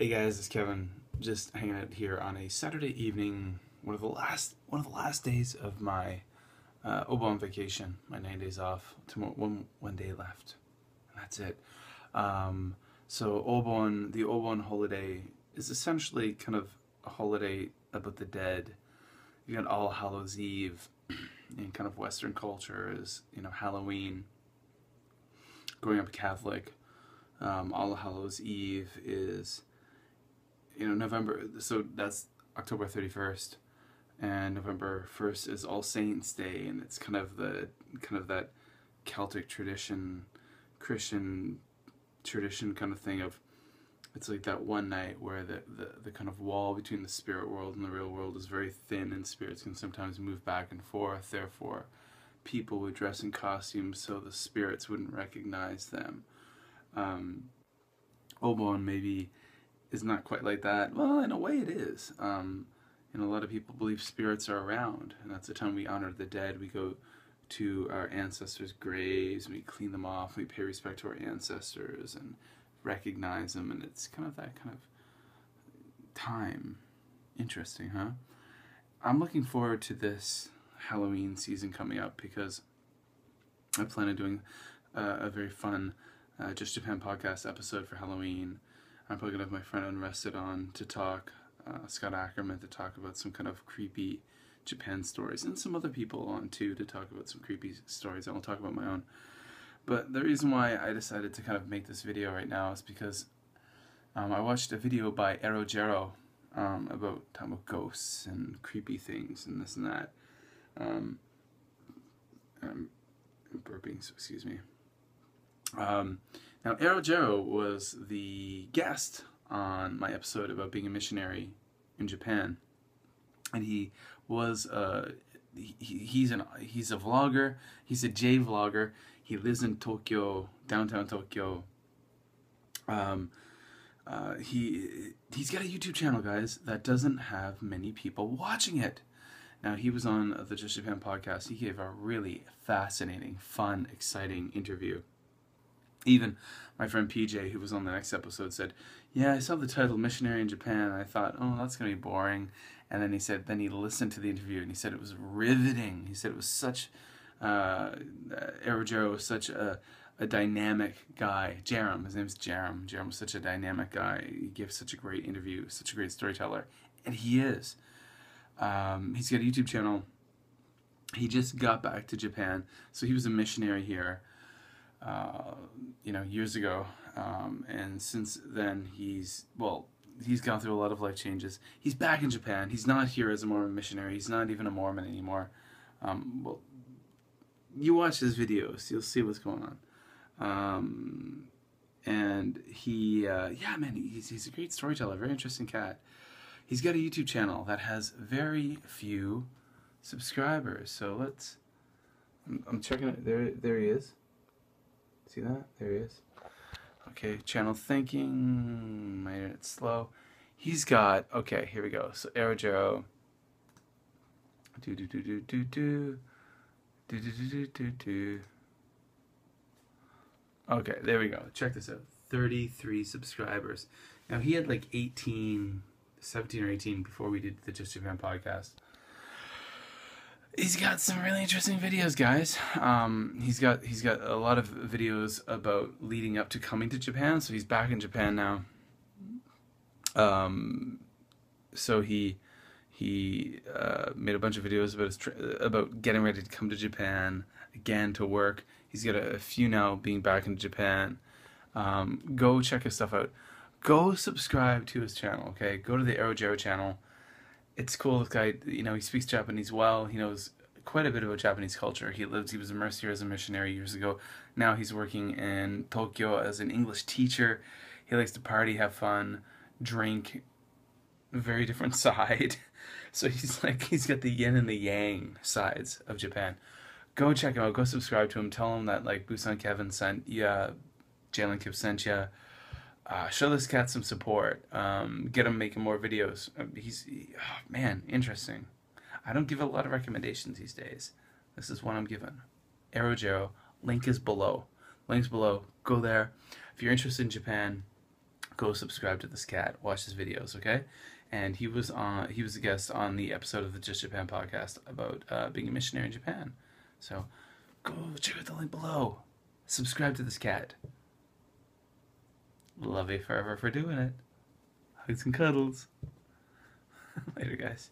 Hey guys, it's Kevin. Just hanging out here on a Saturday evening, one of the last days of my Obon vacation. My 9 days off. Tomorrow, one day left, and that's it. So the Obon holiday is essentially kind of a holiday about the dead. You got All Hallows Eve in kind of Western culture is Halloween. Growing up Catholic, All Hallows Eve is November, so that's October 31st, and November 1st is All Saints Day, and it's kind of that Celtic tradition, Christian tradition kind of thing of, it's like that one night where the kind of wall between the spirit world and the real world is very thin, and spirits can sometimes move back and forth. Therefore, people would dress in costumes so the spirits wouldn't recognize them. Obon maybe is not quite like that. Well, in a way it is. A lot of people believe spirits are around, and that's the time we honor the dead. We go to our ancestors' graves, and we clean them off, we pay respect to our ancestors and recognize them, and it's kind of that kind of time. Interesting, huh? I'm looking forward to this Halloween season coming up because I plan on doing a very fun Just Japan podcast episode for Halloween. I'm probably going to have my friend Unrested on to talk, Scott Ackerman, to talk about some kind of creepy Japan stories, and some other people on too to talk about some creepy stories. I won't talk about my own. But the reason why I decided to kind of make this video right now is because I watched a video by Erojero about talking about ghosts and creepy things and this and that. I'm burping, so excuse me. Now, Erojero was the guest on my episode about being a missionary in Japan, and he was he's a vlogger. He's a J vlogger. He lives in Tokyo, downtown Tokyo. He's got a YouTube channel, guys, that doesn't have many people watching it. Now, he was on the Just Japan podcast. He gave a really fascinating, fun, exciting interview. Even my friend PJ, who was on the next episode, said, "Yeah, I saw the title Missionary in Japan, and I thought, oh, that's going to be boring." And then he listened to the interview, and he said it was riveting. He said it was such, Erojero was such a dynamic guy. Jerem, his name's Jerem. Jerem was such a dynamic guy. He gave such a great interview, such a great storyteller. And he is. He's got a YouTube channel. He just got back to Japan, so he was a missionary here. Years ago, and since then he's gone through a lot of life changes. He's back in Japan. He's not here as a Mormon missionary. He's not even a Mormon anymore. You watch his videos, you'll see what's going on. And he, he's a great storyteller, very interesting cat. He's got a YouTube channel that has very few subscribers. So I'm checking it. There he is. See that? There he is. Okay, channel thinking. My internet's slow. He's got, okay, here we go. So Erojero. Okay, there we go. Check this out. 33 subscribers. Now, he had like 17 or 18 before we did the Just Japan podcast. He's got some really interesting videos, guys. He's got a lot of videos about leading up to coming to Japan. So he's back in Japan now. So he made a bunch of videos about about getting ready to come to Japan again to work. He's got a few now being back in Japan. Go check his stuff out. Go subscribe to his channel. Okay, go to the Erojero channel. It's cool. This guy, he speaks Japanese well. He knows quite a bit about Japanese culture. He was immersed here as a missionary years ago. Now he's working in Tokyo as an English teacher. He likes to party, have fun, drink. A very different side. So he's got the yin and the yang sides of Japan. Go check him out. Go subscribe to him. Tell him that Busan Kevin sent you, jlandkev sent you. Show this cat some support. Get him making more videos. Man, interesting. I don't give a lot of recommendations these days. This is one I'm given. Erojero. Link is below. Links below. Go there. If you're interested in Japan, go subscribe to this cat, watch his videos, okay? And he was a guest on the episode of the Just Japan podcast about being a missionary in Japan. So go check out the link below. Subscribe to this cat. Love you forever for doing it. Hugs and cuddles. Later, guys.